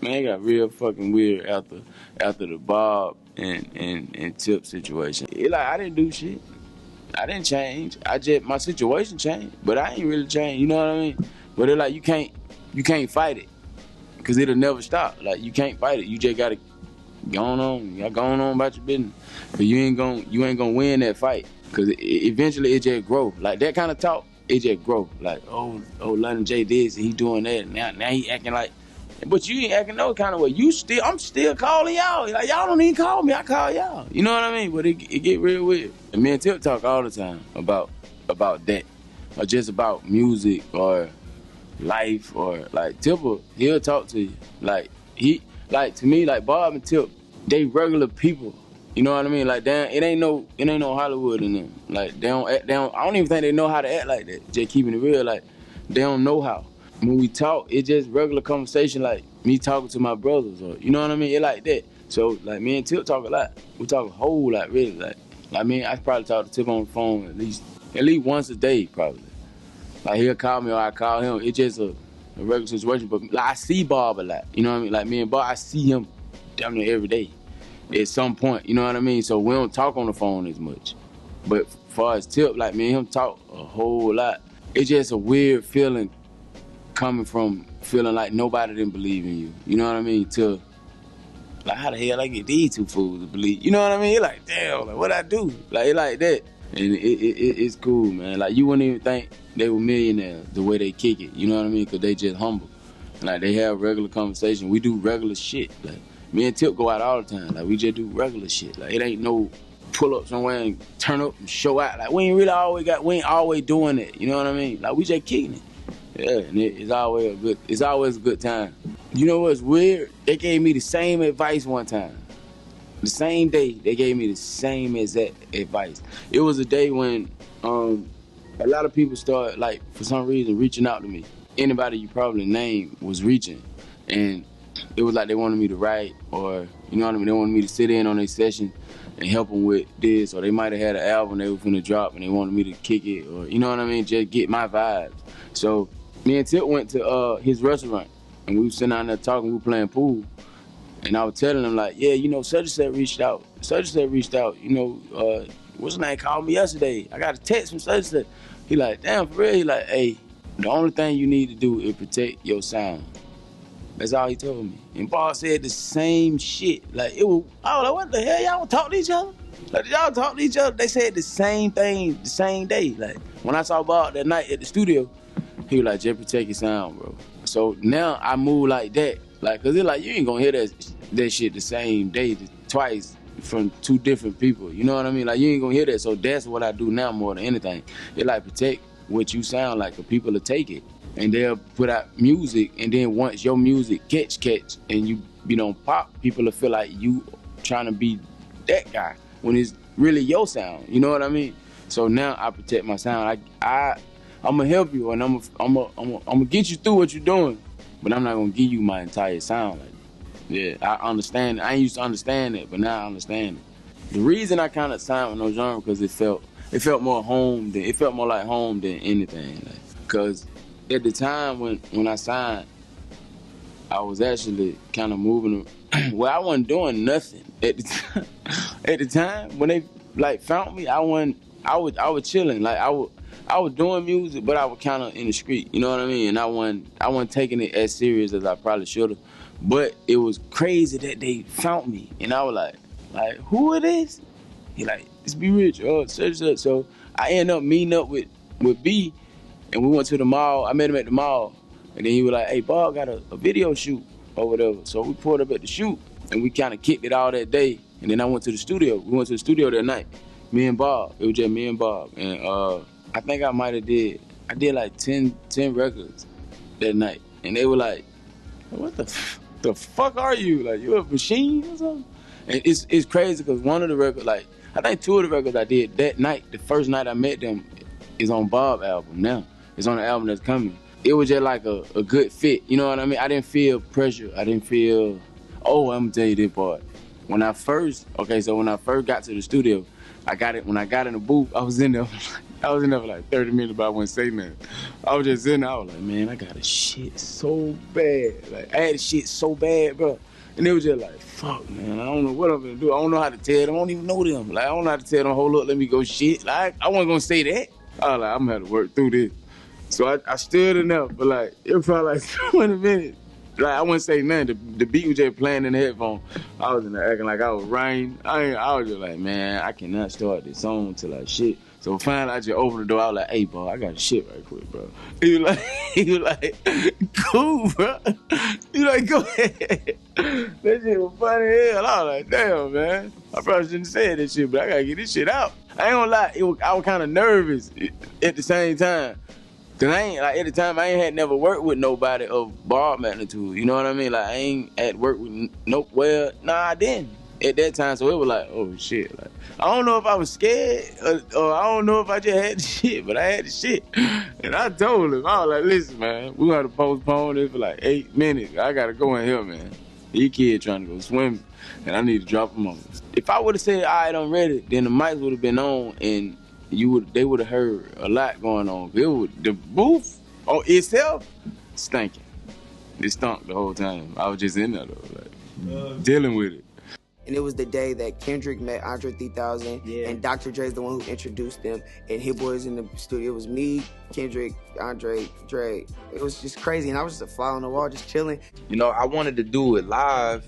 Man, it got real fucking weird after the Bob and Tip situation. It like I didn't do shit. I didn't change. My situation changed, but I ain't really changed. You know what I mean? But it like you can't fight it, cause it'll never stop. Like you can't fight it. You just gotta go on. You go on about your business. Cause you ain't gonna win that fight. Cause eventually it just grow. Like that kind of talk, it just grow. Like oh London Jae this and he doing that. Now he acting like. But you ain't acting no kind of way. I'm still calling y'all. Like y'all don't even call me. I call y'all. You know what I mean? But it get real weird. And me and Tip talk all the time about that, or just about music or life or like Tipper. He'll talk to you. Like to me like Bob and Tip, they regular people. You know what I mean? Like damn, it ain't no Hollywood in them. Like they don't. I don't even think they know how to act like that. Just keeping it real. Like they don't know how. When we talk, it's just regular conversation like me talking to my brothers or, you know what I mean? It like that. So, like, me and Tip talk a lot. We talk a whole lot, really. Like I mean, I probably talk to Tip on the phone at least once a day, probably. Like, he'll call me or I call him. It's just a regular situation. But, like, I see Bob a lot. You know what I mean? Like, me and Bob, I see him damn near every day at some point. You know what I mean? So, we don't talk on the phone as much. But, as far as Tip, like, me and him talk a whole lot. It's just a weird feeling coming from feeling like nobody didn't believe in you. You know what I mean? To, like, how the hell I get these two fools to believe? You know what I mean? It's like, damn, like, what I do? Like, it like that. And it's cool, man. Like, you wouldn't even think they were millionaires the way they kick it. You know what I mean? Because they just humble. Like, they have regular conversation. We do regular shit. Like, me and Tip go out all the time. Like, we just do regular shit. Like, it ain't no pull up somewhere and turn up and show out. Like, we ain't always doing it. You know what I mean? Like, we just kicking it. Yeah, and it's always a good time. You know what's weird? They gave me the same advice one time. The same day, they gave me the same exact advice. It was a day when a lot of people started, like, for some reason, reaching out to me. Anybody you probably named was reaching. And it was like they wanted me to write or, you know what I mean, they wanted me to sit in on their session and help them with this. Or they might have had an album they were finna drop and they wanted me to kick it. Or, you know what I mean, just get my vibes. So me and Tip went to his restaurant, and we were sitting down there talking, we were playing pool, and I was telling him, like, yeah, you know, such and such reached out, you know, what's his name called me yesterday, I got a text from such and such. He like, damn, for real? He like, hey, the only thing you need to do is protect your sound. That's all he told me. And Bob said the same shit. Like, I was like, what the hell, y'all don't talk to each other? Like, y'all talk to each other? They said the same thing the same day. Like, when I saw Bob that night at the studio, he was like, just protect your sound, bro. So now I move like that. Like, cause it's like, you ain't gonna hear that shit the same day, twice from two different people. You know what I mean? Like, you ain't gonna hear that. So that's what I do now more than anything. It like protect what you sound like, cause people will take it. And they'll put out music, and then once your music catch, and you don't pop, people will feel like you trying to be that guy when it's really your sound. You know what I mean? So now I protect my sound. I'm gonna help you, and I'm gonna get you through what you're doing, but I'm not gonna give you my entire sound. Like, yeah, I understand. I ain't used to understand it, but now I understand it. The reason I kind of signed with no genre because it felt more like home than anything. Like, cause at the time when I signed, I was actually kind of moving. Well, I wasn't doing nothing at the time. At the time when they like found me, I was chilling. Like I was doing music, but I was kind of in the street. You know what I mean? And I wasn't taking it as serious as I probably should have. But it was crazy that they found me, and I was like, who it is? He like, it's Be Rich. Oh, such. So I ended up meeting up with B. And we went to the mall. I met him at the mall. And then he was like, hey, Bob got a video shoot or whatever. So we pulled up at the shoot, and we kind of kicked it all that day. And then I went to the studio. We went to the studio that night. Me and Bob. It was just me and Bob. And I think I might have I did like 10 records that night. And they were like, what the fuck are you? Like, you a machine or something? And it's crazy because one of the records, like, I think two of the records I did that night, the first night I met them, is on Bob's album now. It's on the album that's coming. It was just like a good fit, you know what I mean? I didn't feel pressure. I didn't feel, I'm gonna tell you this part. When I first got to the studio, when I got in the booth, I was in there, I was in there for like 30 minutes, but I wouldn't say nothing. I was just in there. I was like, man, I got a shit so bad. Like, I had a shit so bad, bro. And they was just like, fuck, man, I don't know what I'm gonna do. I don't know how to tell them. I don't even know them. Like, I don't know how to tell them, hold up, let me go shit. Like, I wasn't gonna say that. I was like, I'm gonna have to work through this. So I stood in there for like, it was probably like 20 minutes. Like, I wouldn't say nothing. The beat was just playing in the headphone. I was in there acting like I was writing. I was just like, man, I cannot start this song till I shit. So finally, I just opened the door. I was like, hey, bro, I got to shit right quick, bro. He was like, cool, bro. He was like, go ahead. That shit was funny as hell. I was like, damn, man. I probably shouldn't have said this shit, but I got to get this shit out. I ain't gonna lie, I was kind of nervous at the same time. Cause I ain't, like, at the time, I ain't had never worked with nobody of bar magnitude. You know what I mean? Like, I ain't had worked with I didn't at that time. So it was like, oh shit. Like, I don't know if I was scared or I don't know if I just had the shit, but I had the shit. And I told him, I was like, listen, man, we gotta postpone this for like 8 minutes. I gotta go in here, man. These kids trying to go swimming, and I need to drop them on. If I would have said, all right, I'm ready, then the mics would have been on and they would have heard a lot going on. The booth on itself stinking. It stunk the whole time. I was just in there though, like dealing with it. And it was the day that Kendrick met Andre 3000, and Dr. Dre's the one who introduced them. And Hit Boys in the studio. It was me, Kendrick, Andre, Dre. It was just crazy, and I was just a fly on the wall, just chilling. You know, I wanted to do it live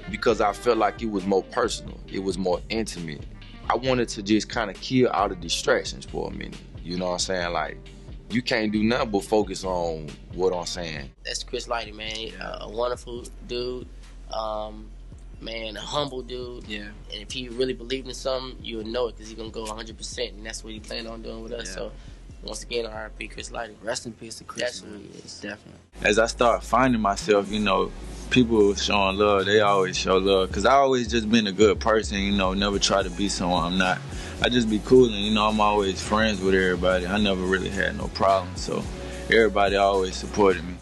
because I felt like it was more personal. It was more intimate. I wanted to just kind of kill all the distractions for a minute. You know what I'm saying? Like, you can't do nothing but focus on what I'm saying. That's Chris Lighty, man. A wonderful dude. Man, a humble dude. Yeah. And if he really believed in something, you would know it because he's going to go 100%. And that's what he planned on doing with us. Yeah. So, once again, R.I.P. Chris Lighty. Rest in peace to Chris. That's who he is. Definitely. As I start finding myself, you know, people showing love, they always show love. Because I always just been a good person, you know, never try to be someone I'm not. I just be cool and, you know, I'm always friends with everybody. I never really had no problems. So, everybody always supported me.